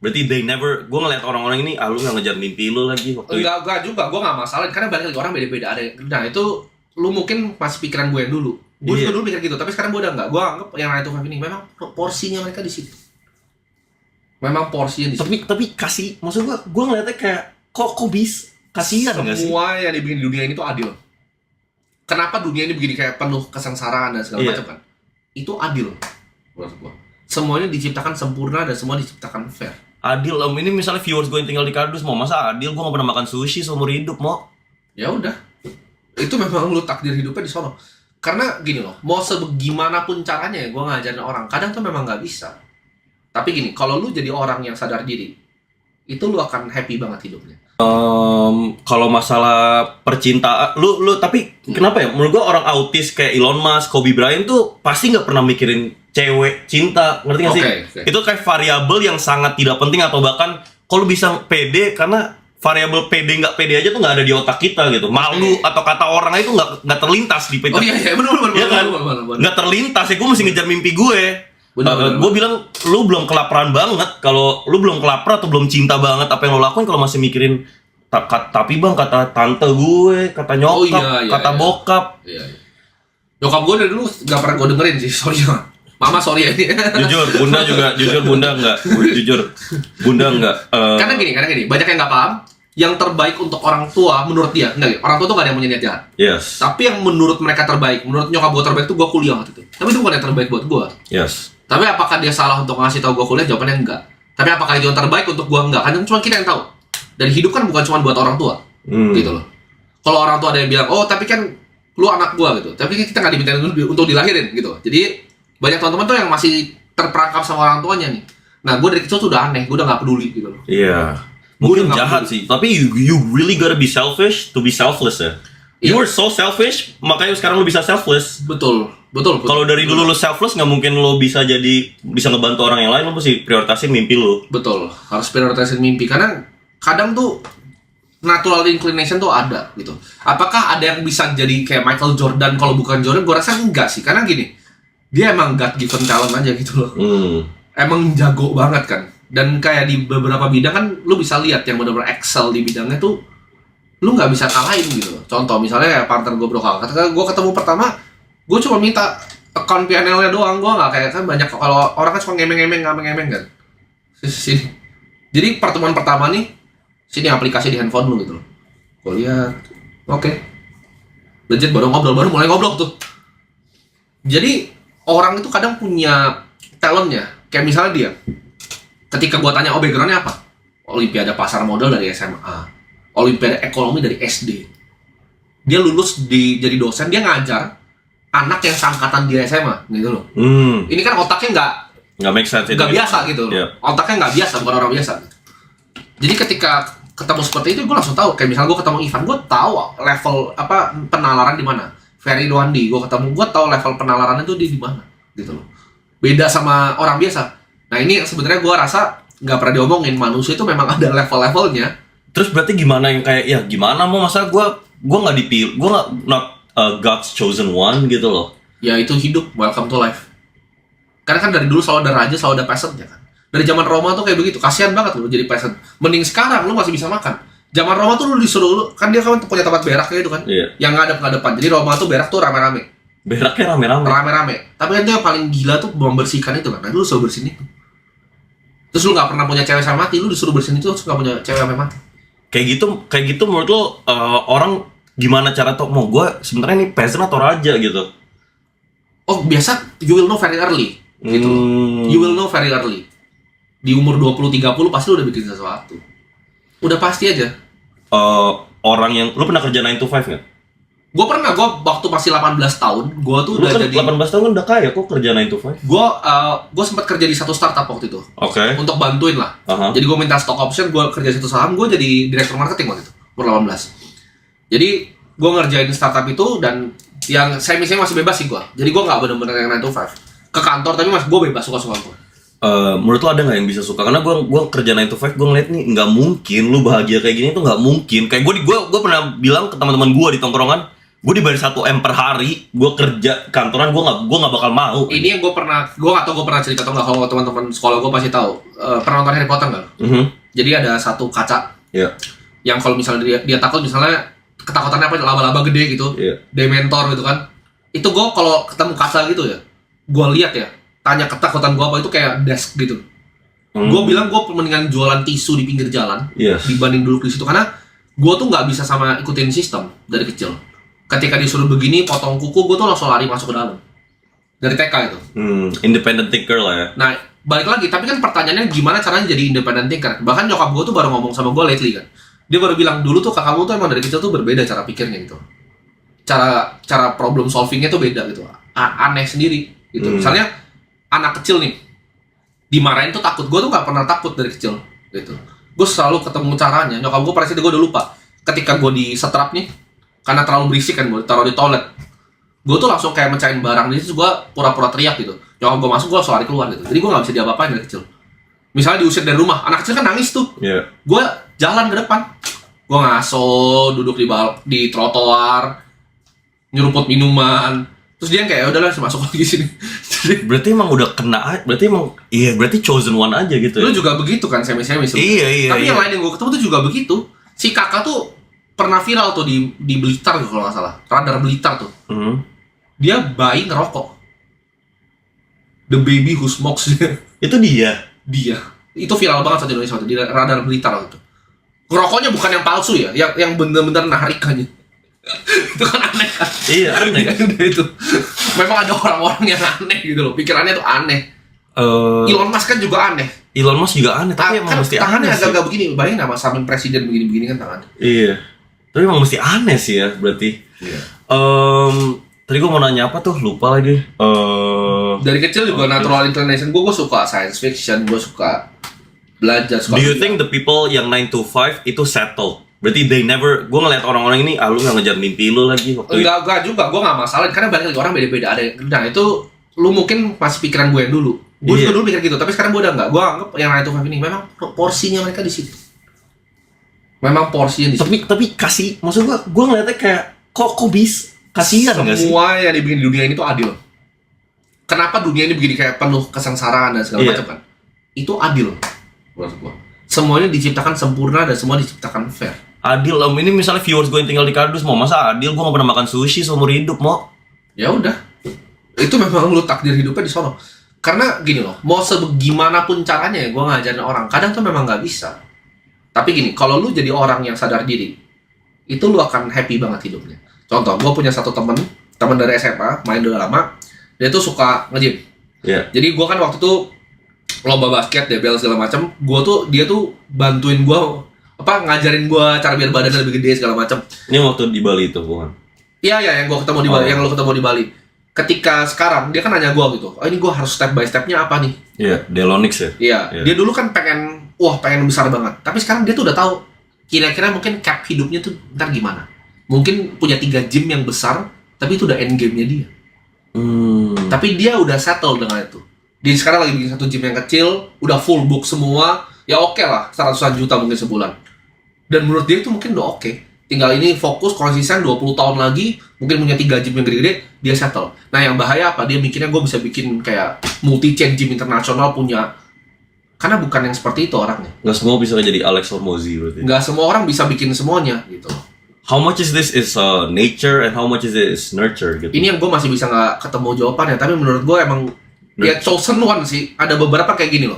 Berarti gue ngeliat orang-orang ini, lu nggak ngejar mimpi lu lagi waktu itu. Enggak juga, gue nggak masalah. Karena balik lagi orang beda-beda ada. Nah itu lu mungkin masih pikiran gue yang dulu. Gue juga dulu mikir gitu, tapi sekarang gue udah enggak. Gue anggap yang 9 to 5 ini memang porsinya mereka di situ. Memang porsinya di situ. Tapi kasih, maksud gue ngeliatnya kayak kok bisa kasihan nggak sih? Semua yang dibikin di dunia ini tuh adil. Kenapa dunia ini begini kayak penuh kesengsaraan dan segala macam kan? Itu adil menurut gue. Semuanya diciptakan sempurna dan semua diciptakan fair. Adil, ini misalnya viewers gue yang tinggal di kardus, mau masa adil? Gue gak pernah makan sushi seumur hidup, mau. Ya udah, itu memang lu takdir hidupnya di sono. Karena gini loh, mau sebegimanapun caranya ya gue ngajarin orang, kadang tuh memang nggak bisa. Tapi gini, kalau lu jadi orang yang sadar diri, itu lu akan happy banget hidupnya. Kalau masalah percintaan, lu tapi kenapa ya? Menurut gue orang autis kayak Elon Musk, Kobe Bryant tuh pasti nggak pernah mikirin cewek, cinta, ngerti nggak sih? Okay. Itu kayak variabel yang sangat tidak penting atau bahkan kalau bisa pede karena variabel pede nggak pede aja tuh nggak ada di otak kita gitu. Malu atau kata orang itu nggak terlintas di pede. Oh iya benar. Iya kan? Nggak terlintas ya, gue mesti ngejar mimpi gue. Gue bilang lu belum kelaparan banget kalau lu belum kelaparan atau belum cinta banget apa yang lo lakuin kalau masih mikirin tapi bang kata tante gue, kata nyokap, kata bokap. Iya. Nyokap gue dari dulu nggak pernah gue dengerin sih, sorry ya. Mama sorry ya ini. Jujur, bunda enggak. Karena gini, banyak yang nggak paham. Yang terbaik untuk orang tua menurut dia, enggak, orang tua tuh gak ada yang punya niat jahat. Yes. Tapi yang menurut mereka terbaik, menurut nyokap gue terbaik tuh gue kuliah waktu itu. Tapi itu bukan yang terbaik buat gue. Yes. Tapi apakah dia salah untuk ngasih tahu gue kuliah? Jawabannya enggak. Tapi apakah itu yang terbaik untuk gue? Enggak. Kan cuma kita yang tahu. Dan hidup kan bukan cuma buat orang tua, gitu loh. Kalau orang tua ada yang bilang, oh tapi kan lu anak gue gitu. Tapi kita nggak dimintain untuk dilahirin gitu. Jadi banyak teman-teman tuh yang masih terperangkap sama orang tuanya nih. Nah gue dari kecil tuh udah aneh, gue udah nggak peduli gitu loh. Iya. Mungkin jahat sih. Tapi you really gotta be selfish to be selfless ya. You were so selfish, makanya sekarang lu bisa selfless. Betul. Kalau dari dulu lu selfless, nggak mungkin lu bisa ngebantu orang yang lain. Lu mesti prioritasin mimpi lu. Betul, harus prioritasin mimpi. Karena kadang tuh natural inclination tuh ada gitu. Apakah ada yang bisa jadi kayak Michael Jordan kalau bukan Jordan? Gue rasa enggak sih. Karena gini, dia emang God given talent aja gitu loh. Emang jago banget kan. Dan kayak di beberapa bidang kan lu bisa lihat yang benar-benar excel di bidangnya tuh lu nggak bisa kalahin gitu. Contoh misalnya ya partner gue Brokal. Ketika gue ketemu pertama, gue cuma minta account PNL-nya doang. Gue nggak kayak kan banyak kalau orang kan suka ngemeng kan. Sini. Jadi pertemuan pertama nih, sini aplikasi di handphone lu gitu loh. Gue lihat, oke. Legit baru mulai ngobrol tuh. Jadi orang itu kadang punya talentnya. Kayak misalnya dia, ketika gue tanya, background-nya apa? Olimpiade pasar modal dari SMA. Olimpiade ekonomi dari SD. Dia lulus jadi dosen, dia ngajar anak yang seangkatan dia SMA, gitu loh. Ini kan otaknya nggak make sense. Nggak biasa gitu loh. Otaknya nggak biasa, bukan orang biasa. Jadi ketika ketemu seperti itu, gue langsung tahu. Kayak misalnya gue ketemu Ivan, gue tahu level penalaran di mana. Ferry Dwandi, gue tahu level penalaran itu di mana, gitu loh. Beda sama orang biasa. Nah ini yang sebenarnya gue rasa nggak pernah diomongin, manusia itu memang ada level-levelnya. Terus berarti gimana yang kayak ya gimana mau masa gue nggak dipilih, gue not God's chosen one gitu loh. Ya itu hidup, welcome to life. Karena kan dari dulu selalu ada raja, selalu ada peasant ya kan. Dari zaman Roma tuh kayak begitu, kasihan banget lu jadi peasant. Mending sekarang lu masih bisa makan. Zaman Roma tuh lu disuruh kan dia kan punya tempat berak kayak itu kan, yang ngadep-ngadepan. Jadi Roma tuh berak tuh rame-rame. Beraknya rame-rame. Tapi kan itu yang paling gila tuh membersihkan itu kan. Nah lu disuruh bersihin itu. Terus lu nggak pernah punya cewek sampai mati, lu disuruh bersihin itu terus nggak punya cewek sampai mati. Kayak gitu menurut lo orang gimana cara tau mau gue sebenarnya ini peasant atau raja gitu? Oh biasa you will know very early gitu. You will know very early. Di umur 20-30 pasti lu udah bikin sesuatu. Udah pasti aja. Orang yang lu pernah kerja 9 to 5 nggak? Gue pernah, waktu masih 18 tahun, gue tuh udah jadi 18 tahun kan udah kaya, kok kerja 9 to 5? Gue sempat kerja di satu startup waktu itu. Oke. Untuk bantuin lah. Jadi gue minta stock option, gue kerja satu saham, gue jadi direktur marketing waktu itu, umur 18. Jadi gue ngerjain startup itu dan yang semi-semi masih bebas sih gue. Jadi gue nggak bener-bener yang 9 to 5 ke kantor, tapi gue bebas suka-suka gue. Menurut lo ada nggak yang bisa suka? Karena gue kerja 9 to 5, gue ngeliat nih nggak mungkin lu bahagia kayak gini tuh nggak mungkin. Kayak gue pernah bilang ke teman-teman gue di tongkrongan, Gue dibayar 1 M per hari, gue kerja kantoran, gue nggak bakal mau. Ini yang gue nggak tahu gue pernah cerita atau nggak, kalau teman-teman sekolah gue pasti tahu. Pernah nonton Harry Potter nggak? Jadi ada satu kaca yang kalau misalnya dia takut, misalnya ketakutannya apa, laba-laba gede gitu, Dementor gitu kan. Itu gue kalau ketemu kaca gitu ya, gue lihat ya, tanya ketakutan gue apa, itu kayak desk gitu. Gue bilang gue mendingan jualan tisu di pinggir jalan dibanding duduk di situ, karena gue tuh nggak bisa sama ikutin sistem dari kecil. Ketika disuruh begini potong kuku, gue tuh langsung lari masuk ke dalam dari TK itu. Independent thinker lah ya. Nah balik lagi, tapi kan pertanyaannya gimana caranya jadi independent thinker. Bahkan nyokap gue tuh baru ngomong sama gue lately kan, dia baru bilang dulu tuh kakakmu tuh emang dari kecil tuh berbeda cara pikirnya gitu, cara problem solvingnya tuh beda gitu, aneh sendiri gitu. Misalnya anak kecil nih dimarahin tuh takut, gue tuh nggak pernah takut dari kecil gitu. Gue selalu ketemu caranya. Nyokap gue pada saat itu gue udah lupa, ketika gue disetrap nih karena terlalu berisik kan, gue taruh di toilet, gue tuh langsung kayak mecahin barang di situ, gue pura-pura teriak gitu. Nyokap gue masuk, gue langsung lari keluar gitu. Jadi gue nggak bisa diapa-apain dari kecil. Misalnya diusir dari rumah, anak kecil kan nangis tuh, gue jalan ke depan, gue ngaso, duduk di trotoar, nyeruput minuman, terus dia kayak udahlah masuk lagi sini. Berarti emang udah kena, berarti chosen one aja gitu ya. Lu juga begitu kan, semi-semi. Iya. Tapi yang lain yang gue ketemu tuh juga begitu. Si kakak tuh pernah viral tuh di Blitar tuh kalau nggak salah, Radar Blitar tuh. Dia bayi ngerokok. The baby who smokes. Itu dia. Itu viral banget saat di Indonesia tuh, di Radar Blitar gitu. Ngerokoknya bukan yang palsu ya, yang bener-bener narikannya. Itu kan aneh kan? Iya, aneh. Itu memang ada orang-orang yang aneh gitu loh, pikirannya tuh aneh. Elon Musk kan juga aneh. Elon Musk juga aneh, tapi emang mesti tangannya aneh sih. agak-agak begini, bayangin sama samping presiden begini-begini kan tangannya. Iya. Tapi emang mesti aneh sih ya, berarti. Iya. Tadi gue mau nanya apa tuh, lupa lagi. Dari kecil juga natural inclination gue suka science fiction, gue suka belajar. Do you think the people yang 9 to 5 itu settled? Berarti they never, gue ngeliat orang-orang ini, lu gak ngejar mimpi lu lagi waktu itu. Enggak juga, gue gak masalah, karena balik lagi orang beda-beda. Nah itu, lu mungkin masih pikiran gue yang dulu. Gue juga dulu mikir gitu, tapi sekarang gue udah enggak. Gue anggap yang 9 to 5 ini, memang porsinya mereka di situ. Memang porsinya di situ. Tapi kasih, maksud gue ngeliatnya kayak, kok bisa? Kasihan gak sih? Semua yang dibikin di dunia ini tuh adil. Kenapa dunia ini begini kayak penuh kesengsaraan dan segala macam kan? Itu adil, menurut gue. Semuanya diciptakan sempurna dan semua diciptakan fair. Adil, ini misalnya viewers gue yang tinggal di kardus, mau masa adil? Gue gak pernah makan sushi seumur hidup, mau. Ya udah, itu memang lu takdir hidupnya di sono. Karena gini loh, mau segimanapun caranya ya gue ngajarin orang, kadang tuh memang nggak bisa. Tapi gini, kalau lu jadi orang yang sadar diri, itu lu akan happy banget hidupnya. Contoh, gue punya satu teman dari SMA, main udah lama, dia tuh suka nge-gym. Jadi gue kan waktu itu lomba basket, debel segala macam, dia tuh bantuin gue ngajarin gue cara biar badannya lebih gede segala macam. Ini waktu di Bali itu bukan? Iya yang gue ketemu di Bali, yang lo ketemu di Bali. Ketika sekarang dia kan nanya gue gitu, ini gue harus step by stepnya apa nih? Iya, Delonix ya. Iya, dia dulu kan pengen besar banget. Tapi sekarang dia tuh udah tahu kira-kira mungkin cap hidupnya tuh ntar gimana. Mungkin punya 3 gym yang besar, tapi itu udah end game-nya dia. Tapi dia udah settle dengan itu. Dia sekarang lagi bikin satu gym yang kecil, udah full book semua, ya oke lah, 100-an juta mungkin sebulan. Dan menurut dia itu mungkin udah oke. Tinggal ini fokus, konsisten 20 tahun lagi, mungkin punya 3 gym yang gede-gede, dia settle. Nah yang bahaya apa? Dia mikirnya gue bisa bikin kayak multi-chain gym internasional punya. Karena bukan yang seperti itu orangnya. Nggak semua bisa jadi Alex Hormozi berarti. Nggak semua orang bisa bikin semuanya gitu. How much is this is nature and how much is it is nurture gitu? Ini yang gue masih bisa nggak ketemu jawabannya, tapi menurut gue emang ya chosen one sih. Ada beberapa kayak gini loh.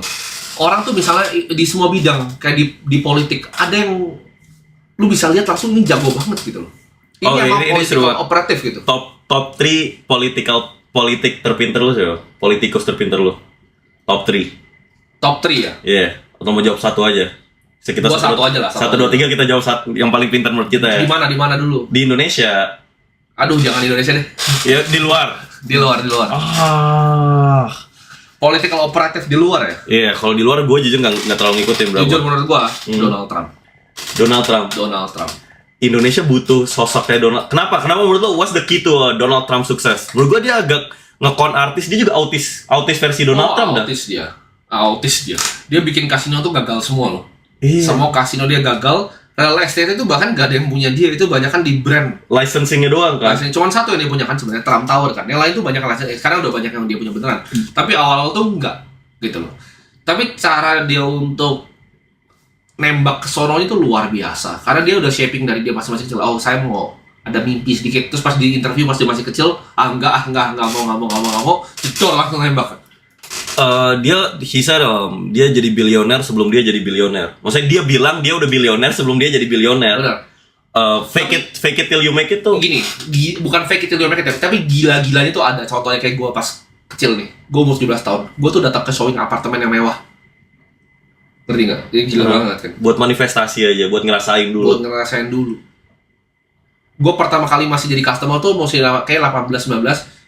Orang tuh misalnya di semua bidang, kayak di politik, ada yang lu bisa lihat langsung ini jago banget gitu loh. Ini political operatif gitu. Top 3 politik terpinter lu sih, politikus terpinter lu. Top 3. Top 3 ya? Iya, atau mau jawab satu aja. Sekitar satu aja lah. 1, 2, 3 kita jawab satu yang paling pintar menurut kita ya. Di mana dulu? Di Indonesia. Aduh, jangan di Indonesia deh. Ya, di luar. Di luar. Political operatif di luar ya? Iya, kalau di luar gue jujur nggak terlalu ngikutin berapa. Jujur menurut gue, Donald Trump. Indonesia butuh sosoknya Donald. Kenapa menurut lo what's the key to Donald Trump sukses? Menurut gue dia agak ngekon artis, dia juga autis versi Donald Trump dah. Autis dia. Dia bikin kasino tuh gagal semua loh. Iya. Semua kasino dia gagal, Real estate itu bahkan gak ada yang punya dia, itu banyak kan di brand. Licensingnya doang kan. Cuman satu yang dia punya kan sebenarnya, Trump Tower kan. Yang lain tuh banyak license. Sekarang udah banyak yang dia punya beneran. Tapi awal-awal tuh enggak gitu loh. Tapi cara dia untuk nembak ke sononya itu luar biasa. Karena dia udah shaping dari dia masing-masing kecil. Oh, saya mau ada mimpi sedikit. Terus pas di interview pas dia masih kecil, enggak mau. Jedor langsung nembak. He said dia jadi bilioner sebelum dia jadi bilioner. Maksudnya dia bilang dia udah bilioner sebelum dia jadi bilioner. Benar. Fake it till you make it tuh. Gini, bukan fake it till you make it, tapi gila-gilanya tuh ada. Contohnya kayak gue pas kecil nih, gue umur 17 tahun, gue tuh datang ke showing apartemen yang mewah. Ngerti nggak? Ini gila banget kan. Buat manifestasi aja, buat ngerasain dulu. Gue pertama kali masih jadi customer tuh masih kayak 18-19.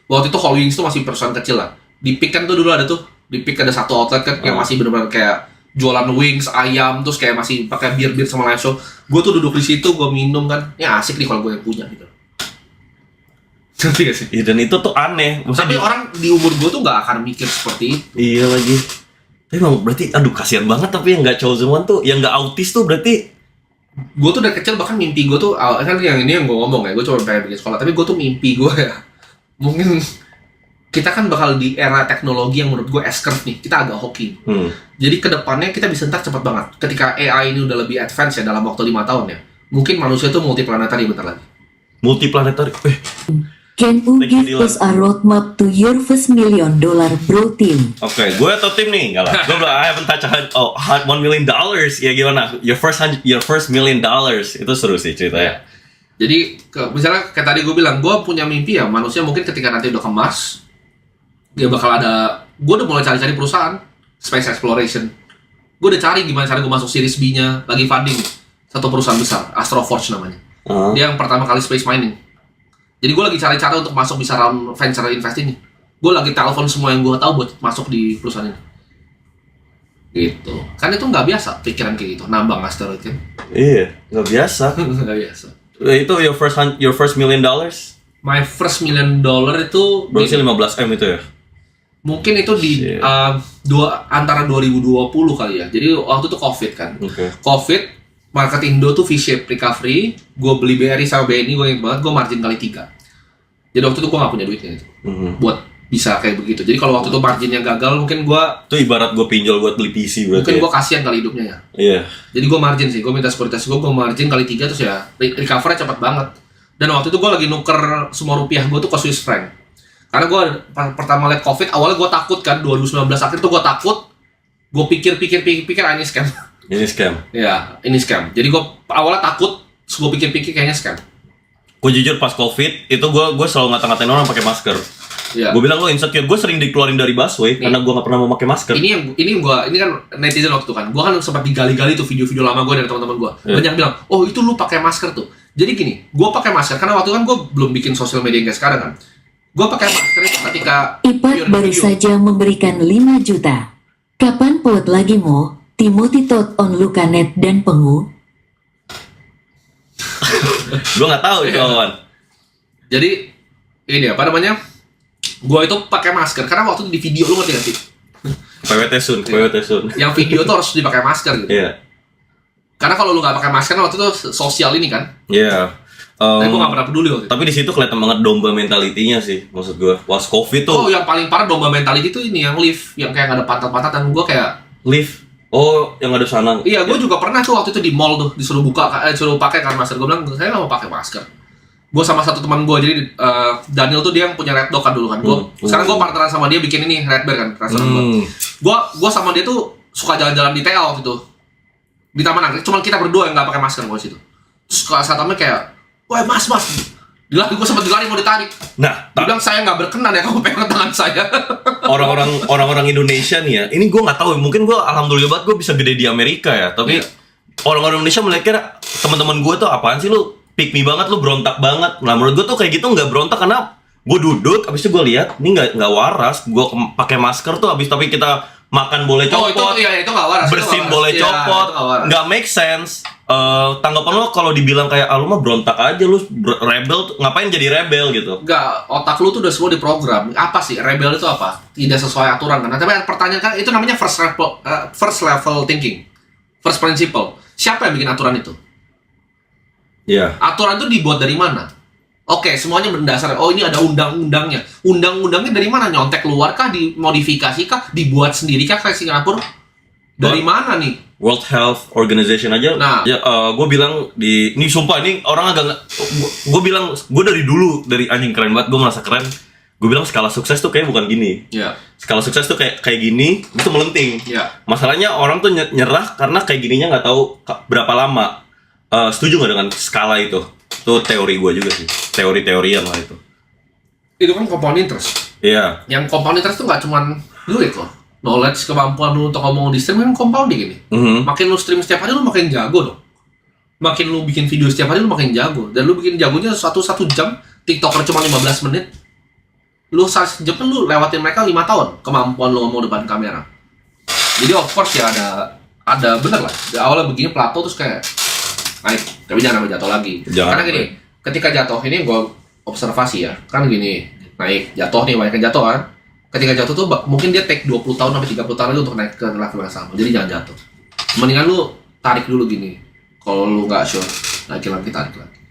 Waktu itu Hall Wings tuh masih perusahaan kecil lah. Di Peak kan tuh dulu ada tuh. Di Peak ada satu outlet kan yang masih benar-benar kayak jualan wings, ayam, terus kayak masih pakai bir sama live show. Gue tuh duduk di situ, gue minum kan. Ya asik nih kalau gue yang punya gitu. Ngerti gak sih? Iya, dan itu tuh aneh. Tapi orang di umur gue tuh gak akan mikir seperti itu. Iya lagi. Tapi emang berarti, aduh kasihan banget. Tapi yang gak chosen one tuh, yang gak autis tuh berarti. Gue tuh dari kecil bahkan mimpi gue tuh, kan yang ini yang gue ngomong ya, gue cuma pengen bikin sekolah. Tapi gue tuh mimpi gue ya, mungkin kita kan bakal di era teknologi yang menurut gue S-curve nih, kita agak hoki. Jadi kedepannya kita bisa ntar cepet banget. Ketika AI ini udah lebih advance ya dalam waktu 5 tahun ya, mungkin manusia tuh multiplanetary bentar lagi. Multiplanetary? Can you give us a roadmap to your first $1 million, bro team? Oke, gue atau tim nih? Enggak lah. Gue bilang, I haven't touched $1 million. Ya gimana? Your first $1 million. Itu seru sih ceritanya. Jadi, misalnya kayak tadi gue bilang, gue punya mimpi ya, manusia mungkin ketika nanti udah ke Mars, dia bakal ada, gue udah mulai cari-cari perusahaan space exploration. Gue udah cari gimana cara gue masuk series B-nya, lagi funding satu perusahaan besar, Astroforge namanya. Dia yang pertama kali space mining. Jadi gue lagi cari cara untuk masuk bisa round venture investing nih. Gue lagi telepon semua yang gue tahu buat masuk di perusahaan ini. Gitu. Kan itu nggak biasa pikiran kayak gitu, nambang asteroid kan? Iya, nggak biasa. Nggak biasa. Itu your first $1 million? My first $1 million itu berarti 15M itu ya? Mungkin itu di antara 2020 kali ya. Jadi waktu itu COVID kan. COVID, market Indo tuh V-shape recovery. Gue beli BRI sama BNI, gue ingat banget, gue margin kali 3. Jadi waktu itu gue gak punya duitnya gitu. Buat bisa kayak begitu. Jadi kalau waktu itu marginnya gagal, mungkin gue itu ibarat gue pinjol buat beli PC berarti. Mungkin gue kasihan kali hidupnya ya. Iya. Jadi gue margin sih, gue minta sekuritas gue margin kali 3, terus ya recovernya cepat banget. Dan waktu itu gue lagi nuker semua rupiah gue tuh ke Swiss franc. Karena gue pertama liat COVID, awalnya gue takut kan, 2019 akhir tuh gue takut. Gue pikir ini scam. Ini scam? Iya, ini scam. Jadi gue awalnya takut, terus gue pikir kayaknya scam. Gue jujur pas COVID, itu gue selalu ngata-ngatain orang pakai masker. Iya. Gue bilang lo insecure, gue sering dikeluarin dari busway karena gue gak pernah mau pakai masker. Ini kan netizen waktu itu kan, gue kan sempat digali-gali tuh video-video lama gue dari teman-teman gue. Banyak bilang, oh itu lu pakai masker tuh. Jadi gini, gue pakai masker karena waktu itu kan gue belum bikin sosial media kayak sekarang kan. Gue pakai masker itu ketika Ipat baru saja memberikan 5 juta. Kapan pot lagi mo? Timothy Todd on Lukanet dan Pengu? Gue nggak tahu itu kawan. Jadi ini apa namanya? Gue itu pakai masker karena waktu itu di video lu ngerti gak sih? PWT Sun. Yang video tuh harus dipakai masker gitu. Iya. Karena kalau lu nggak pakai masker waktu itu sosial ini kan. Iya. Tapi gue gak pernah peduli waktu itu. Tapi di situ kelihatan banget domba mentalitinya sih, maksud gue. Pas COVID tuh. Oh, yang paling parah domba mentality itu ini yang lift, yang kayak nggak ada pantat-pantat dan gue kayak lift. Oh, yang ada sana. Iya, gue juga pernah tuh waktu itu di mall tuh disuruh disuruh pakai kan masker. Gue bilang saya nggak mau pakai masker. Gue sama satu teman gue, jadi Daniel tuh dia yang punya Red Dog kan dulu kan. Sekarang gue partneran sama dia bikin ini Red Bear kan restoran gue sama dia tuh suka jalan-jalan di TA waktu itu di Taman Anggrek. Cuman kita berdua yang nggak pakai masker gue situ. Terus saat kayak, wah mas, gue sempat dilari mau ditarik. Nah, dia bilang saya nggak berkenan ya kamu pegang tangan saya. orang-orang Indonesia nih ya, ini gue nggak tahu, mungkin gue alhamdulillah banget gue bisa gede di Amerika ya, tapi orang-orang Indonesia melihatnya teman-teman gue tuh apaan sih lu pick me banget, lu berontak banget. Nah menurut gue tuh kayak gitu nggak berontak karena gue duduk, abis itu gue lihat ini nggak waras, gue pakai masker tuh, abis tapi kita makan boleh copot, itu nggak waras, bersin boleh copot, nggak make sense. Tanggapan lo kalau dibilang kayak lu mah berontak aja, lu rebel, ngapain jadi rebel gitu? Enggak, otak lu tuh udah semua diprogram. Apa sih rebel itu apa? Tidak sesuai aturan kan? Tapi pertanyaan kan itu namanya first level thinking, first principle. Siapa yang bikin aturan itu? Iya. Aturan itu dibuat dari mana? Oke, semuanya berdasar. Oh, ini ada undang-undangnya. Undang-undangnya dari mana? Nyontek keluar kah? Dimodifikasi kah? Dibuat sendiri kah kayak Singapura? Dari mana nih? World Health Organization aja. Nah. Ya, gue bilang ini sumpah ini orang agak gue bilang gue dari dulu dari anjing keren banget, gue merasa keren. Gue bilang skala sukses tuh kayak bukan gini. Iya. Skala sukses tuh kayak gini, itu melenting. Iya. Masalahnya orang tuh nyerah karena kayak gininya nggak tahu berapa lama. Setuju nggak dengan skala itu? Itu teori gue juga sih. Teori-teorian lah itu. Itu kan compound interest. Iya. Yang compound interest tuh nggak cuman duit loh. Knowledge, kemampuan lu untuk ngomong di stream kan compounding ini. Makin lu stream setiap hari lu makin jago dong. Makin lu bikin video setiap hari lu makin jago. Dan lu bikin jagonya satu jam, TikToker cuma 15 menit. Lu sejam kan lu lewatin mereka 5 tahun kemampuan lu ngomong depan kamera. Jadi of course ya ada bener lah. Di awalnya begini plateau terus kayak naik, tapi jangan sampai jatuh lagi. Karena gini, ketika jatuh ini gue observasi ya, kan gini, naik, jatuh nih, banyak yang jatuh kan. Ketika jatuh tuh mungkin dia take 20 tahun sampai 30 tahun lagi untuk naik ke level yang sama. Jadi jangan jatuh. Mendingan lu tarik dulu gini. Kalau lu nggak sure, naikin lagi, tarik lagi.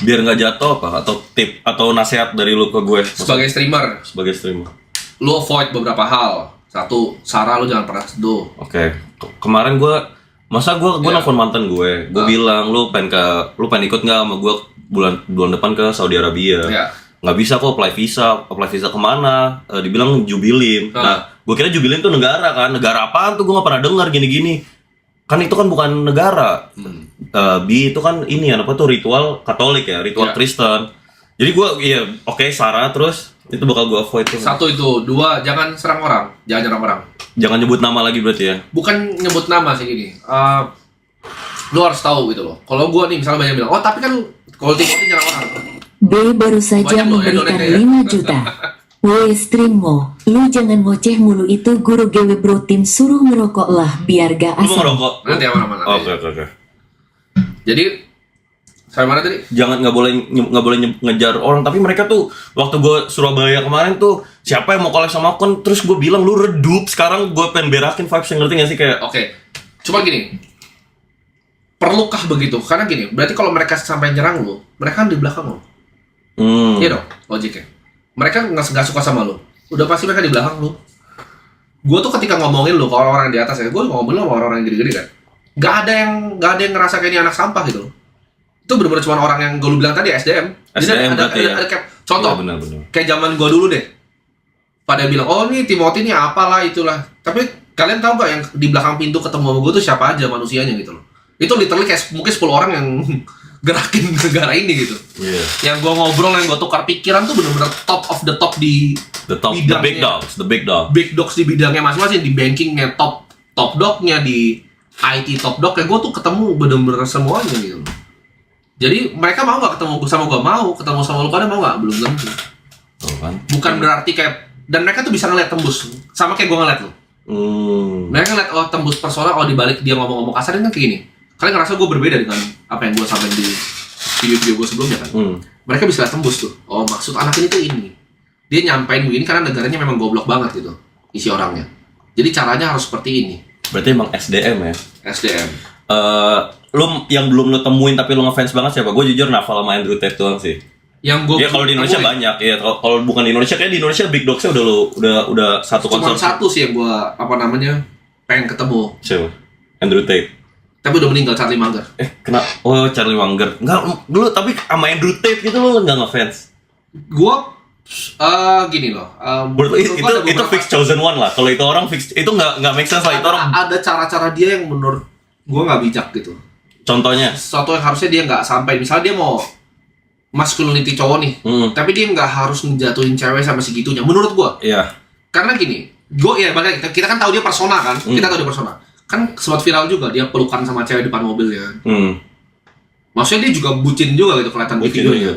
Biar nggak jatuh apa? Atau tip atau nasihat dari lu ke gue? Sebagai streamer, lu avoid beberapa hal. Satu, Sarah lu jangan pernah seduh. Oke. Kemarin gue nelfon mantan gue bilang lu pengen ikut nggak sama gue bulan depan ke Saudi Arabia. Nggak bisa kok apply visa kemana? Dibilang Jubilim. Nah, gue kira Jubilim tuh negara apaan tuh, gue nggak pernah dengar gini kan, itu kan bukan negara. Itu kan ini apa tuh, ritual Katolik ya, ritual Kristen. Jadi gue oke, Sarah, terus itu bakal gue avoid tuh. Satu itu, dua, jangan serang orang, jangan nyerang orang. Jangan nyebut nama lagi berarti ya? Bukan nyebut nama sih gini. Lu harus tahu gitu loh. Kalau gue nih misalnya banyak bilang, oh tapi kan kalau Timothy nyerang orang. B baru saja memberikan 5 juta. Woi streammo, lu jangan ngoceh mulu, itu guru GW Bro Tim suruh ngerokok lah biar gak Lu mau asam. ngerokok? Nanti mana. Oke. Jadi sampai mana tadi? Nggak boleh ngejar orang, tapi mereka tuh waktu gue Surabaya kemarin tuh siapa yang mau collab sama aku, terus gue bilang lu redup, sekarang gue pengen berakin vibes yang, ngerti gak sih kayak? Oke. Cuma gini. Perlukah begitu? Karena gini, berarti kalau mereka sampai nyerang lu, mereka kan di belakang lu. Iya dong, logiknya. Mereka nggak suka sama lu, udah pasti mereka di belakang lu. Gue tuh ketika ngomongin lu ke orang-orang di atas ya, gue ngomongin lu sama orang-orang yang gede-gede kan. Gak ada yang ngerasa kayak ini anak sampah gitu loh. Itu bener-bener cuma orang yang gue bilang tadi, SDM. Jadi ada kayak contoh, bener. kayak zaman gue dulu deh. Pada bilang, oh nih Timothy nih apalah itulah. Tapi kalian tahu gak yang di belakang pintu ketemu sama gue tuh siapa aja manusianya gitu loh. Itu literally kayak mungkin 10 orang yang gerakin negara ini gitu. Yang gue ngobrol, yang gue tukar pikiran tuh bener-bener top of the top di bidangnya. The big dog. Big dogs di bidangnya masing-masing, di bankingnya top dognya, di IT top dog, kayak gue tuh ketemu bener-bener semuanya gitu. Jadi mereka mau nggak ketemu sama gue, mau ketemu sama lu pada mau nggak, belum tentu. Bukan berarti kayak, dan mereka tuh bisa ngeliat tembus, sama kayak gue ngeliat lu. Mereka ngeliat, oh tembus persona, oh dibalik dia ngomong-ngomong kasar kan kayak gini. Kalian ngerasa gue berbeda dengan apa yang gue sampaikan di video-video gue sebelumnya kan? Mereka bisa lihat tembus tuh. Oh maksud anak ini tuh ini. Dia nyampein begini karena negaranya memang goblok banget gitu isi orangnya. Jadi caranya harus seperti ini. Berarti emang SDM ya? SDM. Lu yang belum lu temuin tapi lu ngefans banget siapa? Gue jujur nafal sama Andrew Tate doang sih. Yang gue ya kalau di Indonesia banyak ya. Kalau bukan di Indonesia, kayak di Indonesia Big Dogsnya udah satu konser. Cuma satu sih yang gue pengen ketemu. Siapa? Andrew Tate. Tapi udah meninggal, Charlie Munger. Kenapa? Oh, Charlie Munger. Enggak, dulu tapi sama Andrew Tate gitu lo enggak ngefans. Gua gini loh. Itu fix chosen one lah. Kalau itu orang fix, itu enggak make sense lah. Itu orang ada cara-cara dia yang menurut gua enggak bijak gitu. Contohnya? Sesuatu yang harusnya dia enggak sampai. Misalnya dia mau masculinity cowok nih, tapi dia enggak harus ngejatuhin cewek sama segitunya. Menurut gua. Iya. Karena gini, kita kan tahu dia persona kan. Kita tahu dia persona. Kan sempat viral juga dia pelukan sama cewek depan mobilnya. Maksudnya dia juga bucin juga gitu kelihatan di videonya.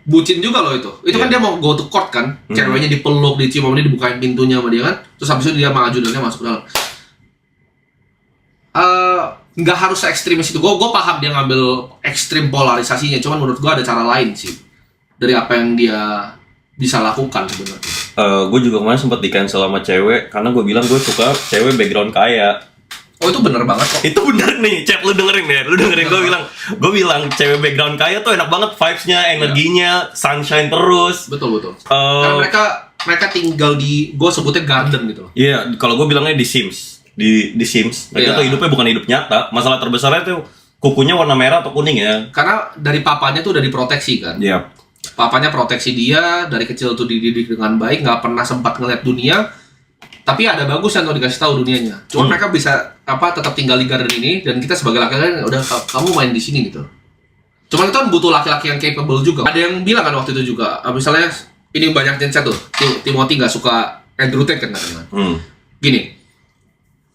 Bucin juga loh itu. Itu kan dia mau go to court kan. Ceweknya dipeluk, dicium, dia dibukain pintunya sama dia kan. Terus habis itu dia maju dan dia masuk ke dalam. Nggak harus ekstremis itu. Gue paham dia ngambil ekstrim polarisasinya. Cuman menurut gue ada cara lain sih dari apa yang dia bisa lakukan sebenarnya. Gue juga kemarin sempat di cancel sama cewek karena gue bilang gue suka cewek background kaya. Oh itu bener banget kok. Itu bener nih, Cep, lu dengerin ya. Lu dengerin gue bilang cewek background kaya tuh enak banget vibes-nya, energinya, sunshine terus. Betul. Karena mereka tinggal di, gue sebutnya garden gitu loh. Iya, kalau gue bilangnya di Sims. Di Sims. Mereka tuh hidupnya bukan hidup nyata. Masalah terbesarnya tuh kukunya warna merah atau kuning ya. Karena dari papanya tuh udah diproteksi kan. Iya. Papanya proteksi dia, dari kecil tuh dididik dengan baik, nggak pernah sempat ngeliat dunia. Tapi ada bagusnya tuh dikasih tahu dunianya. Cuma mereka bisa tetap tinggal di garden ini, dan kita sebagai laki-laki udah kamu main di sini gitu. Cuman itu kan butuh laki-laki yang capable juga. Ada yang bilang kan waktu itu juga, misalnya ini banyak yang chat tuh, Timothy nggak suka Andrew Tate kan katanya. Gini,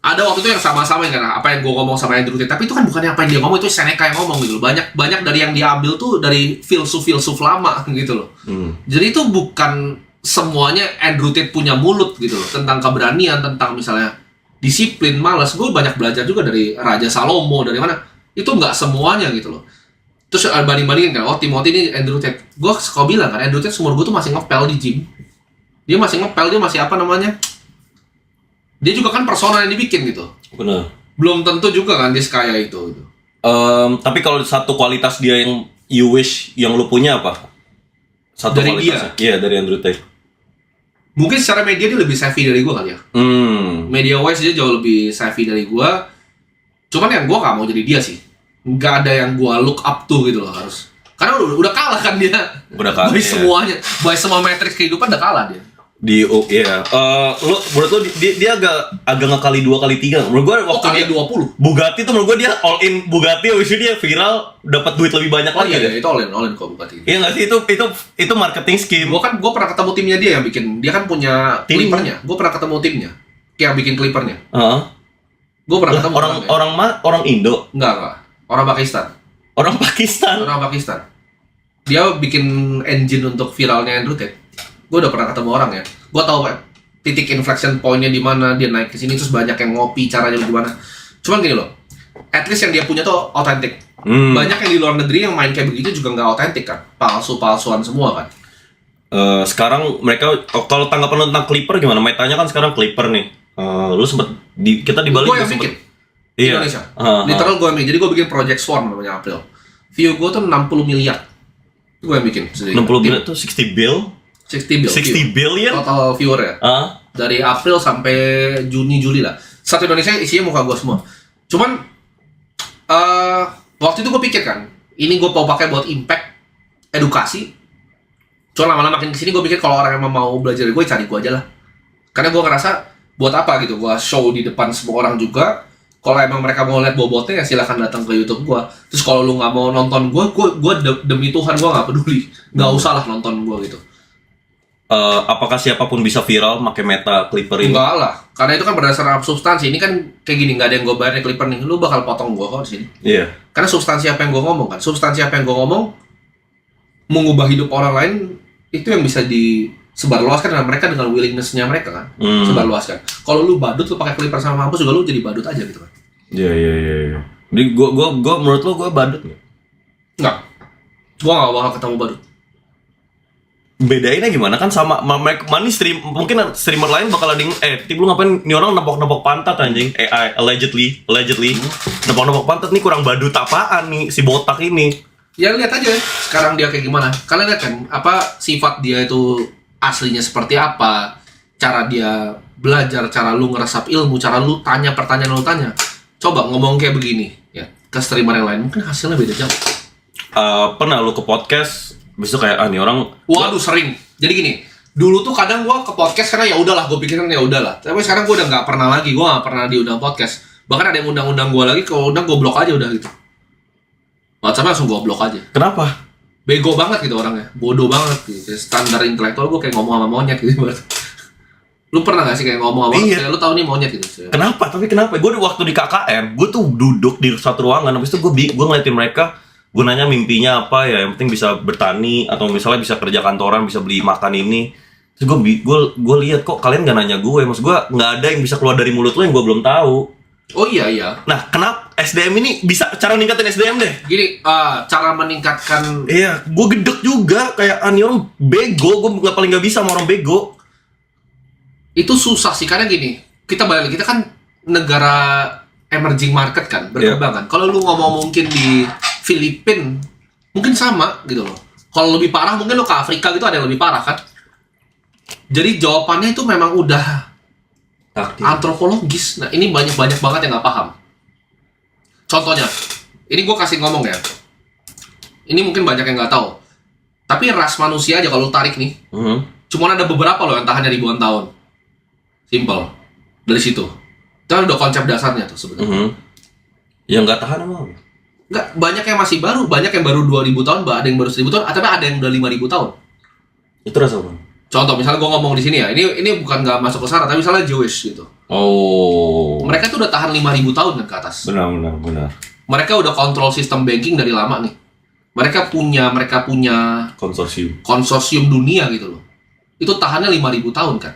ada waktu itu yang sama-sama kan, apa yang gue ngomong sama Andrew Tate, tapi itu kan bukannya apa yang dia ngomong, itu Seneca yang ngomong gitu loh. Banyak dari yang diambil tuh dari filsuf lama gitu loh. Jadi itu bukan semuanya Andrew Tate punya mulut gitu loh, tentang keberanian, tentang misalnya disiplin, malas. Gue banyak belajar juga dari Raja Salomo, dari mana. Itu nggak semuanya gitu loh. Terus banding-bandingin kan, oh Timothy ini Andrew Tate. Gue suka bilang kan, Andrew Tate seumur gue tuh masih ngepel di gym. Dia masih ngepel, dia masih apa namanya, dia juga kan persona yang dibikin gitu. Benar. Belum tentu juga kan dia sekaya itu. Tapi kalau satu kualitas dia yang you wish yang lu punya apa? Satu dari kualitasnya. Iya, dari Andrew Tate. Mungkin secara media dia lebih savvy dari gue kali ya. Media wise dia jauh lebih savvy dari gue. Cuman yang gue gak mau jadi dia sih. Gak ada yang gue look up to gitu loh harus. Karena udah kalah kan dia. Udah kalah. By semuanya, by semua matriks kehidupan udah kalah dia. Menurut lu dia agak ngekali 2 kali 3. Menurut gua waktu kali dia 20. Bugatti tuh menurut gua dia all in Bugatti, habis itu dia viral dapat duit lebih banyak lagi. Iya, itu all in kok Bugatti. Iya enggak sih, itu marketing scheme. Gue pernah ketemu timnya dia yang bikin. Dia kan punya clippernya. Gue pernah ketemu timnya yang bikin clippernya. Gue pernah ketemu orang Indo. Enggak. Orang Pakistan. Orang Pakistan. Dia bikin engine untuk viralnya Andrew Tate. Gue udah pernah ketemu orang ya. Gue tahu titik inflection point-nya di mana, dia naik ke sini terus banyak yang ngopi, caranya gimana. Cuman gini loh. At least yang dia punya tuh otentik. Banyak yang di luar negeri yang main kayak begitu juga nggak otentik kan. Palsu-palsuan semua kan. Sekarang mereka kalau tanggapan lu tentang Clipper gimana? Metanya kan sekarang Clipper nih. Lu sempet kita di Bali gue yang bikin di Indonesia. Literal gue yang bikin. Jadi gue bikin Project Swarm namanya April. View gue tuh 60 miliar. Itu gue yang bikin. 60 miliar tuh 60 billion total viewer ya. Dari April sampai Juni-Juli lah. Satu Indonesia isinya muka gue semua. Cuman waktu itu gue pikir kan, ini gue mau pakai buat impact, edukasi. Cuma lama-lama makin kesini gue pikir kalau orang yang mau belajar dari gue, cari gue aja lah. Karena gue ngerasa buat apa gitu, gue show di depan semua orang juga. Kalau emang mereka mau lihat bobotnya ya silahkan datang ke YouTube gue. Terus kalau lu nggak mau nonton gue demi Tuhan gue nggak peduli, nggak usah lah nonton gue gitu. Apakah siapapun bisa viral pakai Meta Clipper ini? Enggak lah, karena itu kan berdasarkan substansi. Ini kan kayak gini, nggak ada yang gue bayar di Clipper nih, lu bakal potong gue kok di sini. Iya. Karena substansi apa yang gue ngomong kan, substansi apa yang gue ngomong mengubah hidup orang lain, itu yang bisa disebarluaskan dan mereka dengan willingness-nya mereka kan, sebarluaskan. Kalau lu badut, lu pakai Clipper sama mampus juga lu jadi badut aja gitu kan. Iya. Jadi gue menurut lu gue badut nggak? Nggak, gue nggak bakal ketemu badut. Bedainnya gimana kan sama mereka mungkin streamer lain bakal ada tim lu ngapain nih orang nepok pantat anjing AI allegedly nepok pantat nih, kurang badut apaan nih si botak ini. Ya lihat aja sekarang dia kayak gimana. Kalian lihat kan apa sifat dia itu aslinya seperti apa, cara dia belajar, cara lu ngeresap ilmu, cara lu tanya pertanyaan lu tanya. Coba ngomong kayak begini ya ke streamer yang lain, mungkin hasilnya beda jauh. Pernah lu ke podcast besok kayak nih orang, waduh sering. Jadi gini, dulu tuh kadang gua ke podcast karena ya udahlah, gue pikirin ya udahlah. Tapi sekarang gua udah nggak pernah lagi, gua nggak pernah diundang podcast. Bahkan ada yang undang-undang gua lagi, kalau undang gua blok aja udah gitu. WhatsApp langsung gua blok aja. Kenapa? Bego banget gitu orangnya, bodoh banget gitu. Standar intelektual gua kayak ngomong sama monyet gitu. Lu pernah gak sih kayak ngomong sama kayak lu tahu nih monyet gitu. Kenapa? Gue waktu di KKN, gue tuh duduk di satu ruangan, habis itu gue ngeliatin mereka. Gue nanya mimpinya apa ya, yang penting bisa bertani atau misalnya bisa kerja kantoran, bisa beli makan ini. Terus gue lihat kok kalian gak nanya gue, maksud gue nggak ada yang bisa keluar dari mulut lo yang gue belum tahu. Oh iya. Nah kenapa SDM ini bisa cara meningkatin SDM deh? Gini, cara meningkatkan. Iya, gue gedek juga kayak ani orang bego, gue paling nggak bisa sama orang bego. Itu susah sih karena gini, kita kan negara emerging market kan, berkembang kan. Kalau lu ngomong mungkin di Filipina, mungkin sama gitu loh. Kalau lebih parah mungkin lu ke Afrika gitu ada yang lebih parah kan. Jadi jawabannya itu memang udah antropologis. Nah ini banyak banget yang nggak paham. Contohnya, ini gue kasih ngomong ya. Ini mungkin banyak yang nggak tahu. Tapi ras manusia aja kalau lu tarik nih, cuma ada beberapa loh yang tahannya ribuan tahun. Simple. Dari situ. Itu kan udah konsep dasarnya tuh sebenarnya. Yang nggak tahan emang? Nggak, banyak yang masih baru. Banyak yang baru 2000 tahun, ada yang baru 1000 tahun, tapi ada yang udah 5000 tahun. Itu rasa apa? Contoh, misalnya gue ngomong di sini ya, ini bukan nggak masuk ke sana, tapi misalnya Jewish gitu. Oh. Mereka tuh udah tahan 5000 tahun kan ke atas. Benar. Mereka udah kontrol sistem banking dari lama nih. Mereka punya konsorsium dunia gitu loh. Itu tahannya 5000 tahun kan.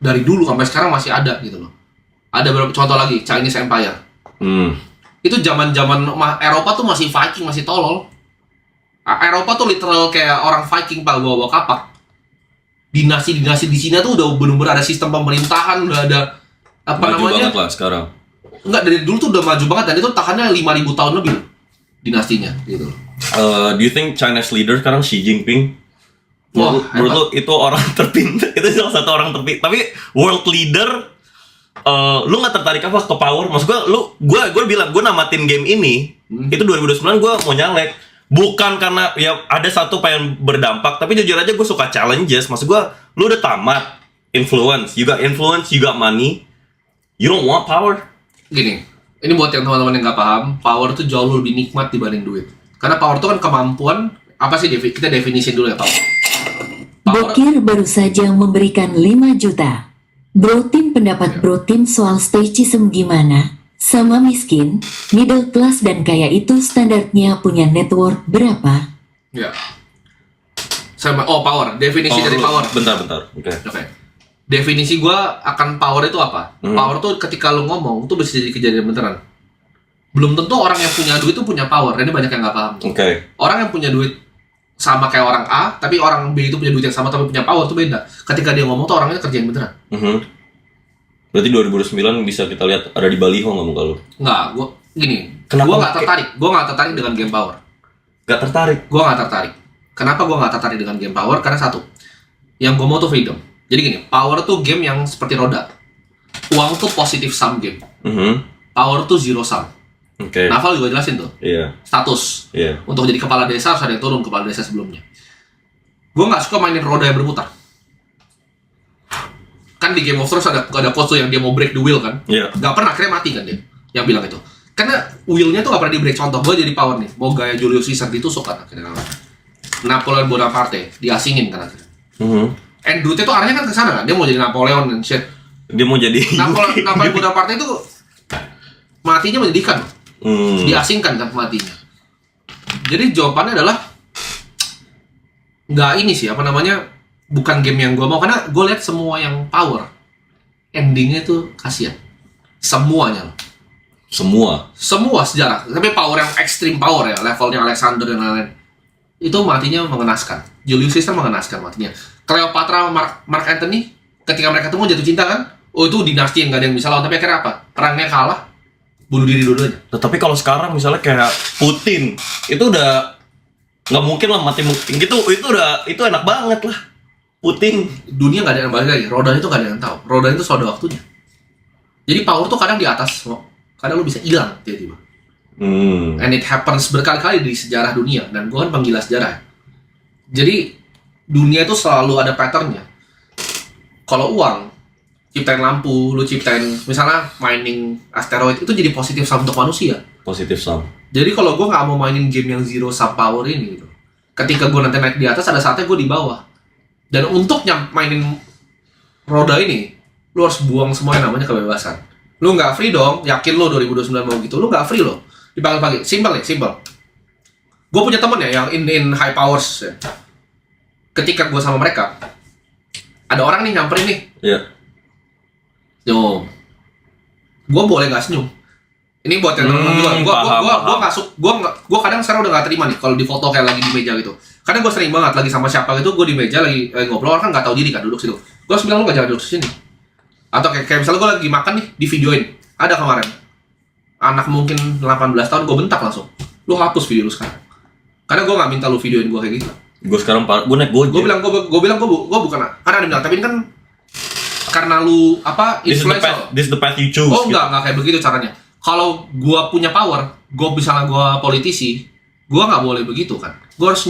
Dari dulu sampai sekarang masih ada gitu loh. Ada beberapa contoh lagi, Chinese Empire. Itu zaman-zaman Eropa tuh masih Viking, masih tolol. Eropa tuh literal kayak orang Viking bawa kapak. Dinasti-dinasti di Cina tuh udah bener-bener ada sistem pemerintahan, udah ada maju banget lah sekarang. Enggak, dari dulu tuh udah maju banget dan itu tahannya 5000 tahun lebih dinastinya gitu. Do you think Chinese leader sekarang Xi Jinping? Menurut lo itu orang terpintar, itu salah satu orang terpintar. Tapi world leader, lu nggak tertarik apa ke power? Maksud gue bilang gue namatin game ini itu 2009 gue mau nyalek. Bukan karena ya ada satu pengen berdampak, tapi jujur aja gue suka challenges. Maksud gue, lu udah tamat influence, you got money, you don't want power. Gini, ini buat yang teman-teman yang nggak paham, power itu jauh lebih nikmat dibanding duit. Karena power itu kan kemampuan, apa sih kita definisi dulu ya power. Bokir baru saja memberikan 5 juta. Bro Tim, pendapat Bro Tim soal stoicism gimana? Sama miskin, middle class dan kaya itu standarnya punya net worth berapa? Ya. Power. Definisi dari power. Bentar. Oke. Definisi gua akan power itu apa? Power tuh ketika lu ngomong tuh bisa jadi kejadian beneran. Belum tentu orang yang punya duit tuh punya power. Ini banyak yang nggak paham. Oke. Orang yang punya duit sama kayak orang A, tapi orang B itu punya duit yang sama tapi punya power tuh beda. Ketika dia ngomong tuh orangnya kerjain beneran. Berarti 2009 bisa kita lihat ada di baliho nggak muka lu? Nggak, Kenapa gue nggak tertarik dengan game power. Gak tertarik? Gue nggak tertarik. Kenapa gue nggak tertarik dengan game power? Karena satu, yang gue mau tuh freedom. Jadi gini, power tuh game yang seperti roda. Uang tuh positive sum game. Power tuh zero sum. Naval juga jelasin tuh. Status. Untuk jadi kepala desa harus ada yang turun kepala desa sebelumnya. Gue nggak suka mainin roda yang berputar. Kan di Game of Thrones ada quote tuh yang dia mau break the wheel kan. Gak pernah, akhirnya mati kan dia yang bilang itu. Karena wheelnya tuh gak pernah di break. Contoh, gue jadi power nih, mau gaya Julius Caesar ditusuk kan akhirnya. Napoleon Bonaparte diasingin kan akhirnya. Andrew tuh arahnya kan ke sana kan, dia mau jadi Napoleon dan shit. Dia mau jadi Napoleon Bonaparte itu matinya menyedihkan. Diasingkan kan matinya. Jadi jawabannya adalah nggak ini sih, bukan game yang gue mau, karena gue lihat semua yang power endingnya tuh kasihan. Semuanya. Semua sejarah, tapi power yang extreme power ya, levelnya Alexander dan lain-lain, itu matinya mengenaskan. Julius Caesar mengenaskan matinya. Cleopatra, Mark Antony, ketika mereka ketemu jatuh cinta kan, itu dinasti yang gak ada yang bisa lawan, tapi akhirnya apa? Perangnya kalah, bunuh diri dua-duanya. Tapi kalau sekarang misalnya kayak Putin, itu udah nggak mungkin lah mati gitu, itu enak banget lah. Putin, dunia nggak ada yang balik lagi, rodanya itu nggak ada yang tahu, rodanya itu sudah waktunya. Jadi power tuh kadang di atas, kadang lu bisa hilang tiba-tiba. And it happens berkali-kali di sejarah dunia, dan gue kan penggila sejarah. Jadi dunia itu selalu ada patternnya. Kalau uang, ciptain lampu, lu ciptain misalnya mining asteroid, itu jadi positif sum untuk manusia. Positif sum. Jadi kalau gue nggak mau mainin game yang zero sum power ini, gitu, ketika gue nanti naik di atas, ada saatnya gue di bawah. Dan untuk mainin roda ini, lu harus buang semua yang namanya kebebasan. Lu nggak free dong, yakin lu 2029 mau gitu, lu nggak free loh. Dipanggil-panggil, simple. Gue punya temen ya yang in high powers ya. Ketika gue sama mereka, ada orang nih nyamperin nih. Yo, gue boleh nggak senyum? Ini buat yang temen-temen gue kadang sekarang udah nggak terima nih kalau di foto kayak lagi di meja gitu. Kadang gue sering banget lagi sama siapa gitu, gue di meja lagi ngobrol, orang kan nggak tahu diri kan duduk situ. Gue harus bilang lu nggak jangan duduk sini. Atau kayak misalnya gue lagi makan nih, di videoin. Ada kemarin anak mungkin 18 tahun, gue bentak langsung. Lu hapus video lu sekarang. Karena gue nggak minta lu videoin gue kayak gitu. Gue sekarang gue naik Gojek. Gue bilang gue bukan, karena ada bilang, tapi ini kan karena lu influencer. This is the path you choose. Oh enggak kayak begitu caranya. Kalau gue punya power, gue misalnya gue politisi, gue nggak boleh begitu kan. Gue harus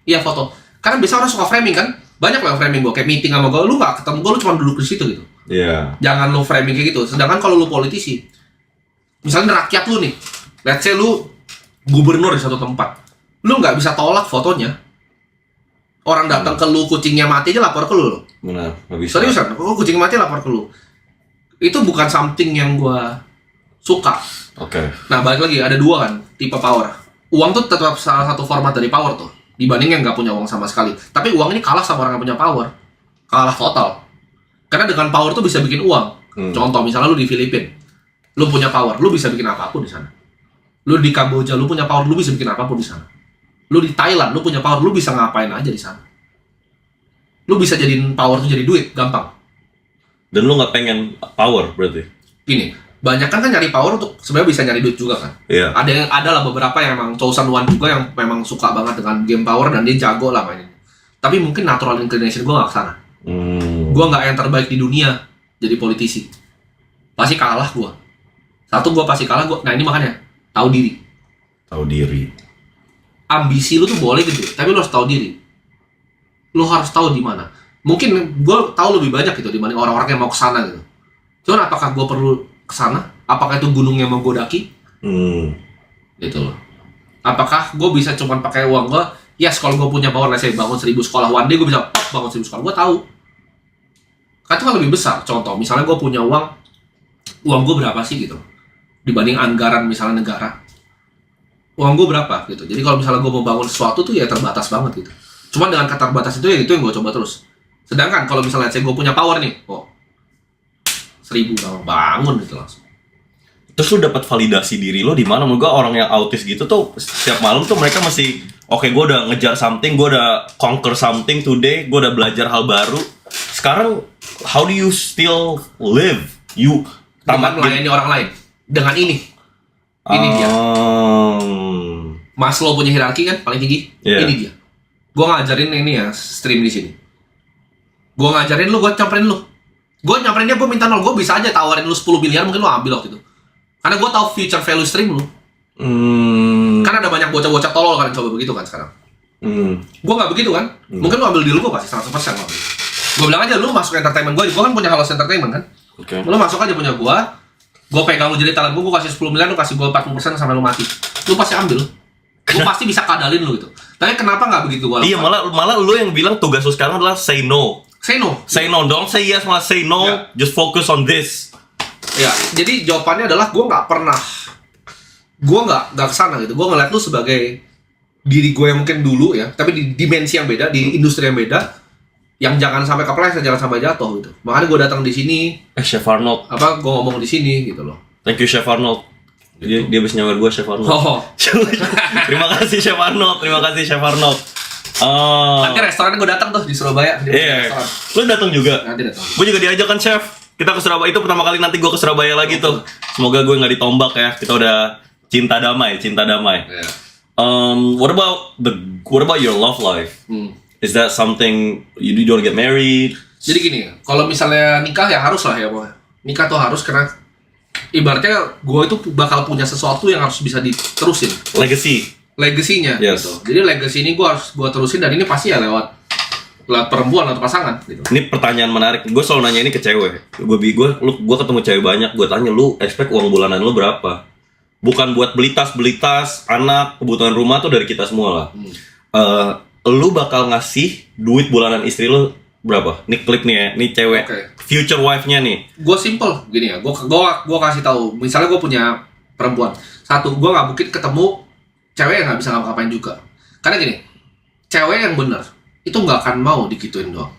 iya foto. Karena biasa orang suka framing kan. Banyak lah yang framing gue, kayak meeting sama gue, lu nggak ketemu gue, lu cuma duduk di situ gitu. Iya. Jangan lu framing kayak gitu. Sedangkan kalau lu politisi, misalnya rakyat lu nih, let's say lu gubernur di satu tempat, lu nggak bisa tolak fotonya. Orang datang ke lu, kucingnya mati aja lapor ke lu. Benar, nggak bisa. Seriusan, kucing mati lapor ke lu. Itu bukan something yang gua suka. Oke. Nah, balik lagi, ada dua kan, tipe power. Uang tuh tetap salah satu format dari power tuh, dibanding yang nggak punya uang sama sekali. Tapi uang ini kalah sama orang yang punya power. Kalah total. Karena dengan power tuh bisa bikin uang. Contoh, misalnya lu di Filipina, lu punya power, lu bisa bikin apapun di sana. Lu di Kamboja, lu punya power, lu bisa bikin apapun di sana. Lu di Thailand, lu punya power, lu bisa ngapain aja di sana. Lu bisa jadiin power tuh jadi duit, gampang. Dan lu nggak pengen power berarti? Gini, banyak kan nyari power untuk sebenarnya bisa nyari duit juga kan. Iya. Ada lah beberapa yang emang chosen one juga yang memang suka banget dengan game power dan dia jago lah mainin. Tapi mungkin natural inclination gue nggak kesana. Gue nggak yang terbaik di dunia jadi politisi. Pasti kalah gue. Satu, gue pasti kalah. Nah ini makanya tahu diri. Tahu diri. Ambisi lu tuh boleh gede, tapi lu harus tahu diri. Lu harus tahu di mana. Mungkin gue tahu lebih banyak gitu dibanding orang-orang yang mau kesana gitu. Cuman apakah gue perlu kesana? Apakah itu gunung yang mau gue daki? Gitu loh. Apakah gue bisa cuman pakai uang gue? Yes, kalau gue punya power, saya bangun 1000 sekolah one day, gue bisa bangun 1000 sekolah. Gue tahu. Kan itu kan lebih besar. Contoh, misalnya gue punya uang gue berapa sih gitu? Dibanding anggaran misalnya negara. Uang gue berapa gitu. Jadi kalau misalnya gue mau bangun sesuatu tuh ya terbatas banget gitu. Cuma dengan keterbatasan itu ya itu yang gue coba terus. Sedangkan kalau misalnya saya gue punya power nih, 1000 bangun gitu langsung. Terus lu dapat validasi diri lo di mana? Menurut gue orang yang autis gitu tuh setiap malam tuh mereka mesti oke, gue udah ngejar something, gue udah conquer something today, gue udah belajar hal baru. Sekarang how do you still live? You Dengan melayani orang lain. Dengan ini. Ini dia. Maslow punya hierarki kan paling tinggi. Yeah. Ini dia. Gue ngajarin ini ya stream di sini. Gue ngajarin lu, gue nyamperin lu. Gue nyamperin dia, gue minta 0. Gue bisa aja tawarin lu 10 miliar, mungkin lu ambil waktu itu. Karena gue tahu future value stream lu. Karena ada banyak bocah-bocah tolol kan coba begitu kan sekarang. Gue nggak begitu kan. Mungkin lu ambil deal gue pasti 100% lu ambil. Gue bilang aja lu masuk entertainment gue kan punya Halos Entertainment kan. Okay. Lu masuk aja punya gue pegang lu jadi talent gue kasih 10 miliar, lu kasih gue 40% sampai lu mati. Lu pasti ambil. Lu pasti bisa kadalin lu gitu. Tapi kenapa nggak begitu gue? Iya, malah lu yang bilang tugas lu sekarang adalah say no. Say no. Say no, don't say yes, malah say no. Yeah. Just focus on this. Ya, jadi jawabannya adalah gue nggak kesana gitu. Gue ngeliat lu sebagai diri gue yang mungkin dulu ya, tapi di dimensi yang beda, di industri yang beda, yang jangan sampai kepleset, jangan sampai jatuh gitu. Makanya gue datang di sini. Chef Arnold. Gue ngomong di sini gitu loh. Thank you Chef Arnold. Dia habis nyawer gue Chef Arnold. Oh. Terima kasih Chef Arnold. Nanti restorannya gue datang tuh di Surabaya. Iya. Lu datang juga? Nanti datang. Gue juga diajak kan Chef. Kita ke Surabaya, itu pertama kali nanti gue ke Surabaya lagi tuh. Semoga gue nggak ditombak ya. Kita udah cinta damai. Yeah. What about your love life? Is that something you don't get married? Jadi gini, kalau misalnya nikah ya harus lah ya, Boy. Nikah tuh harus karena ibaratnya gue itu bakal punya sesuatu yang harus bisa diterusin. Legasinya Yes. gitu. Jadi legasi ini gue harus terusin dan ini pasti ya lewat perempuan atau pasangan gitu. Ini pertanyaan menarik. Gue selalu nanya ini ke cewek. Gue ketemu cewek banyak. Gue tanya, lu expect uang bulanan lu berapa? Bukan buat beli tas, anak, kebutuhan rumah tuh dari kita semua lah. Lu bakal ngasih duit bulanan istri lu berapa? Nih klip nih ya, nih cewek. Okay. Future wife-nya nih. Gue simple gini ya. Gue kasih tahu. Misalnya gue punya perempuan. Satu, gue nggak mungkin ketemu cewek yang nggak bisa ngapa-ngapain juga. Karena gini, cewek yang bener itu nggak akan mau digituin doang.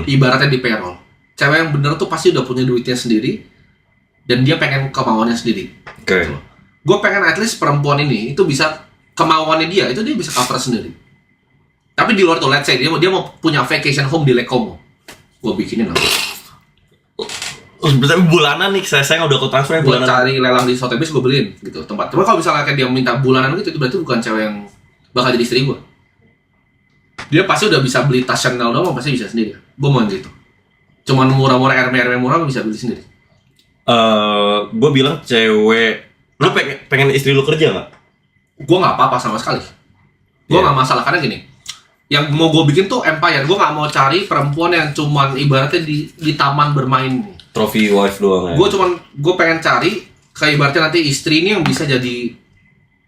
Ibaratnya di payroll. Cewek yang bener tuh pasti udah punya duitnya sendiri dan dia pengen kemauannya sendiri. Oke. Gitu. Gue pengen at least perempuan ini itu bisa kemauannya dia itu dia bisa cover sendiri. Tapi di luar tuh, let's say dia mau punya vacation home di Lake Como, gue bikinin apa? Misalnya bulanan nih, saya udah ke transfer Gue bulanan. cari lelang di Sotheby's, gue beliin gitu tempat. Cuma kalau misalnya kayak dia minta bulanan gitu, itu berarti bukan cewek yang bakal jadi istri gue. Dia pasti udah bisa beli tas Chanel doang, pasti bisa sendiri. Gue mau gitu. Cuman murah-murah, Hermes murah bisa beli sendiri. Gue bilang cewek, lu pengen istri lu kerja nggak? Gue nggak apa-apa sama sekali. Gue Iya. nggak masalah karena gini. Yang mau gue bikin tuh empire. Gue nggak mau cari perempuan yang cuman ibaratnya di taman bermain. Trophy wife doang ya. Gue pengen cari kayak ibaratnya nanti istri ini yang bisa jadi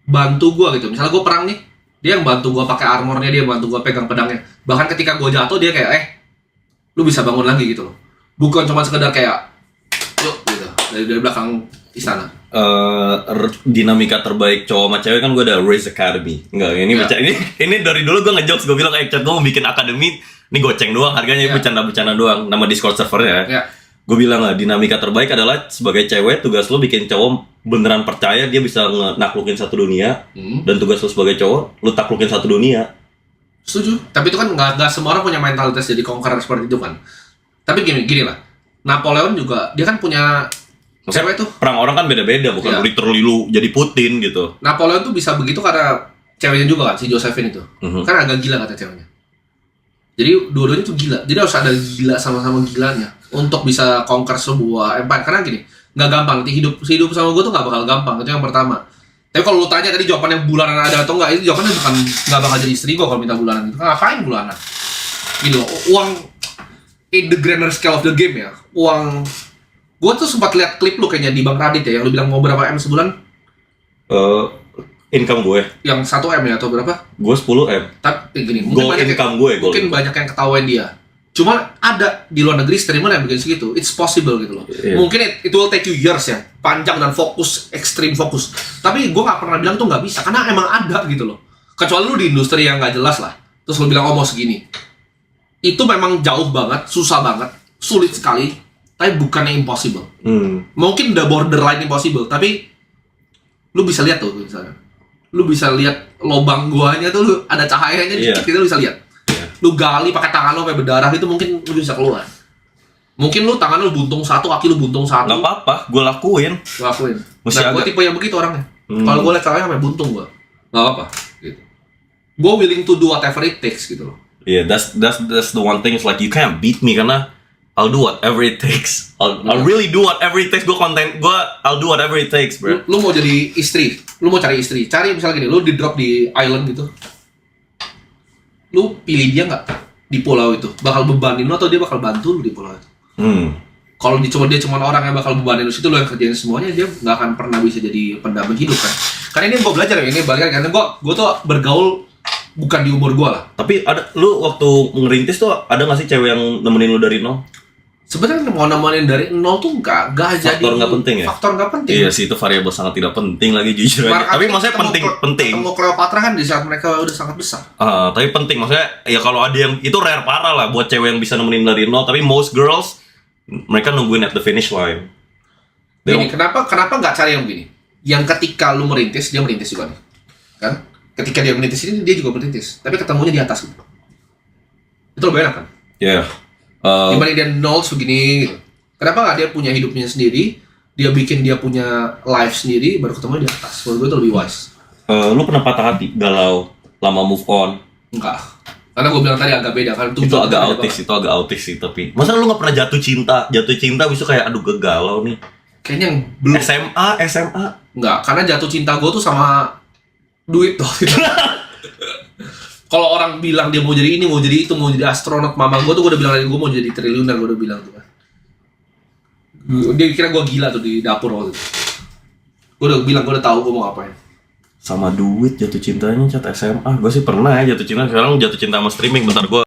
bantu gue gitu. Misalnya gue perang nih, dia yang bantu gue pakai armornya, dia bantu gue pegang pedangnya. Bahkan ketika gue jatuh dia kayak lu bisa bangun lagi gitu loh. Bukan cuma sekedar kayak yuk gitu dari belakang istana. Dinamika terbaik cowok sama cewek kan gue ada Race Academy. Enggak, ini Ya. ini dari dulu gue ngejokes, gue bilang gue mau bikin akademi, ini goceng doang harganya, Ya. bercanda-bercanda doang, nama Discord servernya. Ya. Gue bilang lah, dinamika terbaik adalah sebagai cewek, tugas lo bikin cowok beneran percaya dia bisa naklukin satu dunia, dan tugas lo sebagai cowok, lo taklukin satu dunia. Setuju. Tapi itu kan nggak semua orang punya mentalitas jadi conqueror seperti itu kan. Tapi gini lah. Napoleon juga dia kan punya cewek tuh. Perang orang kan beda-beda, bukan Iya. literally lu jadi Putin gitu. Napoleon tuh bisa begitu karena ceweknya juga kan, si Josephine itu. Kan agak gila kata ceweknya. Jadi dua-duanya tuh gila. Jadi harus ada gila sama-sama gilanya untuk bisa conquer sebuah empire. Karena gini, nggak gampang. Hidup sama gue tuh nggak bakal gampang. Itu yang pertama. Tapi kalau lu tanya tadi jawabannya bulanan ada atau enggak, itu jawabannya bukan nggak bakal jadi istri gue kalau minta bulanan. Itu ngapain bulanan? Gitu loh. Uang in the grander scale of the game ya. Uang. Gue tuh sempat lihat klip lu kayaknya di Bang Radit ya, yang lu bilang mau berapa M sebulan? Income gue Yang 1 M ya atau berapa? 10 M. Tapi gini, Goal income gue, goal mungkin income. banyak yang ketahuan dia. Cuma ada di luar negeri streamer yang bikin segitu. It's possible gitu loh. Iya. Mungkin it will take you years ya, panjang dan fokus, extreme fokus. Tapi gue nggak pernah bilang tuh nggak bisa, karena emang ada gitu loh. Kecuali lu di industri yang nggak jelas lah. Terus lu bilang mau segini. Itu memang jauh banget, susah banget, sulit sekali. Tapi bukannya impossible. Mungkin udah borderline impossible, tapi lu bisa lihat tuh misalnya. Lu bisa lihat lobang guanya tuh, lu ada cahayanya Iya. dikit, kita lu bisa lihat. Lu gali pakai tangan lu sampai berdarah, itu mungkin lu bisa keluar. Mungkin lu tangan lu buntung satu, kaki lu buntung satu. Nggak apa-apa, gue lakuin. Lu lakuin. Mesti Nah, gue agak- tipe yang begitu orangnya. Kalau gue liat cahaya sampai buntung gue, nggak apa-apa. Gitu. Gue willing to do whatever it takes gitu loh. Yeah, that's the one thing. It's like you can't beat me karena I'll do whatever it takes. I'll really do whatever it takes. I'll do whatever it takes, bro. Lu mau jadi istri, lu mau cari istri, cari misalnya gini, lu di drop di island gitu, lu pilih dia nggak di pulau itu, bakal bebanin lu atau dia bakal bantu lu di pulau itu. Kalau dia cuma orang yang bakal bebanin lu situ, lu yang kerjain semuanya, dia nggak akan pernah bisa jadi pendamping hidup kan. Karena ini gue belajar ya, ini balik karena gue tuh bergaul bukan di umur gue lah. Tapi lu waktu ngerintis tuh ada nggak sih cewek yang nemenin lu dari nol? Sebenarnya mau nemenin dari nol tuh nggak jadi Faktor nggak penting ya? Faktor nggak penting. Iya sih, itu variabel sangat tidak penting lagi jujur aja. Tapi maksudnya penting. Ketemu Cleopatra kan di saat mereka udah sangat besar. Tapi penting, maksudnya ya kalau ada yang itu rare parah lah buat cewek yang bisa nemenin dari nol. Tapi most girls mereka nungguin at the finish line. Gini, kenapa nggak cari yang begini? Yang ketika lu merintis, dia merintis juga nih, kan? Ketika dia merintis ini, dia juga merintis. Tapi ketemunya di atas gitu. Itu lebih enak kan? Ya. Dibanding dia nol begini gitu. Kenapa nggak dia punya hidupnya sendiri, dia bikin dia punya life sendiri, baru ketemu di atas. Menurut gue itu lebih wise. Lu pernah patah hati, galau, lama move on? Enggak. Karena gue bilang tadi agak beda kan. Itu agak autis sih, tapi masa lu nggak pernah jatuh cinta bisa kayak aduh galau nih. Kayaknya yang belum. SMA Enggak, karena jatuh cinta gue tuh sama duit tuh. Kalau orang bilang dia mau jadi ini, mau jadi itu, mau jadi astronot, mama gue tuh gue udah bilang gue mau jadi triliuner, gue udah bilang tuh kan. Dia kira gue gila tuh di dapur waktu itu. Gue udah bilang, gue udah tahu gue mau ngapain. sama duit jatuh cintanya cat SMA. Gue sih pernah ya jatuh cinta, sekarang jatuh cinta sama streaming. Bentar gue